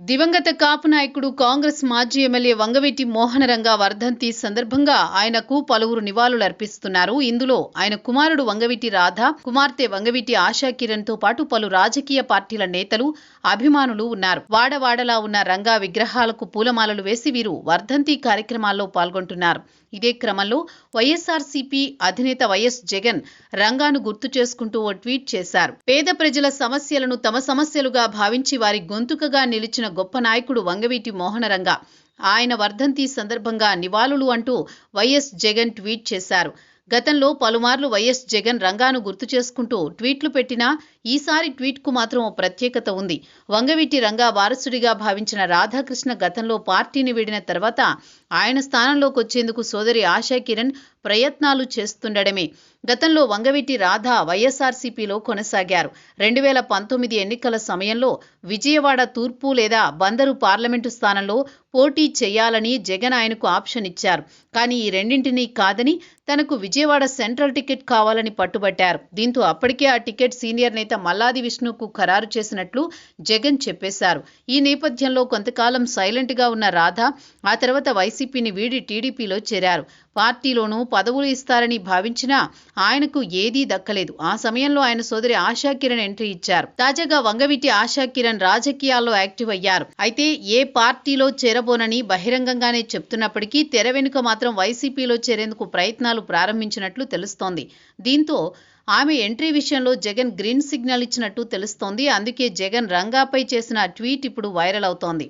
దివంగత కాపు నాయకుడు కాంగ్రెస్ మాజీ ఎమ్మెల్యే వంగవీటి మోహనరంగ వర్ధంతి సందర్భంగా ఆయనకు పలువురు నివాళులర్పిస్తున్నారు. ఇందులో ఆయన కుమారుడు వంగవీటి రాధ, కుమార్తె వంగవీటి ఆశాకిరణ్ తో పాటు పలు రాజకీయ పార్టీల నేతలు, అభిమానులు ఉన్నారు. వాడవాడలా ఉన్న రంగా విగ్రహాలకు పూలమాలలు వేసి వీరు వర్ధంతి కార్యక్రమాల్లో పాల్గొంటున్నారు. ఇదే క్రమంలో వైఎస్ఆర్సీపీ అధినేత వైఎస్ జగన్ రంగాను గుర్తు చేసుకుంటూ ఓ ట్వీట్ చేశారు. పేద ప్రజల సమస్యలను తమ సమస్యలుగా భావించి వారి గొంతుకగా నిలిచిన గొప్ప నాయకుడు వంగవీటి మోహనరంగ. ఆయన వర్ధంతి సందర్భంగా నివాళులు అంటూ వైఎస్ జగన్ ట్వీట్ చేశారు. గతంలో పలుమార్లు వైఎస్ జగన్ రంగాను గుర్తు చేసుకుంటూ ట్వీట్లు పెట్టినా ఈసారి ట్వీట్కు మాత్రం ఓ ప్రత్యేకత ఉంది. వంగవీటి రంగా వారసుడిగా భావించిన రాధాకృష్ణ గతంలో పార్టీని వీడిన తర్వాత ఆయన స్థానంలోకి వచ్చేందుకు సోదరి ఆశాకిరణ్ ప్రయత్నాలు చేస్తుండడమే. గతంలో వంగవీటి రాధ వైఎస్ఆర్సీపీలో కొనసాగారు. 2019 ఎన్నికల సమయంలో విజయవాడ తూర్పు లేదా బందరు పార్లమెంటు స్థానంలో పోటీ చేయాలని జగన్ ఆయనకు ఆప్షన్ ఇచ్చారు. కానీ ఈ రెండింటినీ కాదని తనకు విజయవాడ సెంట్రల్ టికెట్ కావాలని పట్టుబట్టారు. దీంతో అప్పటికే ఆ టికెట్ సీనియర్ నేత మల్లాది విష్ణుకు ఖరారు చేసినట్లు జగన్ చెప్పేశారు. ఈ నేపథ్యంలో కొంతకాలం సైలెంట్గా ఉన్న రాధ ఆ తర్వాత వైసీపీని వీడి టీడీపీలో చేరారు. పార్టీలోనూ పదవులు ఇస్తారని భావించినా ఆయనకు ఏదీ దక్కలేదు. ఆ సమయంలో ఆయన సోదరి ఆశాకిరణ్ ఎంట్రీ ఇచ్చారు. తాజాగా వంగవీటి ఆశాకిరణ్ రాజకీయాల్లో యాక్టివ్ అయ్యారు. అయితే ఏ పార్టీలో చేరబోనని బహిరంగంగానే చెప్తున్నప్పటికీ తెర వెనుక మాత్రం వైసీపీలో చేరేందుకు ప్రయత్నాలు ప్రారంభించినట్లు తెలుస్తోంది. దీంతో ఆమె ఎంట్రీ విషయంలో జగన్ గ్రీన్ సిగ్నల్ ఇచ్చినట్టు తెలుస్తోంది. అందుకే జగన్ రంగాపై చేసిన ట్వీట్ ఇప్పుడు వైరల్ అవుతోంది.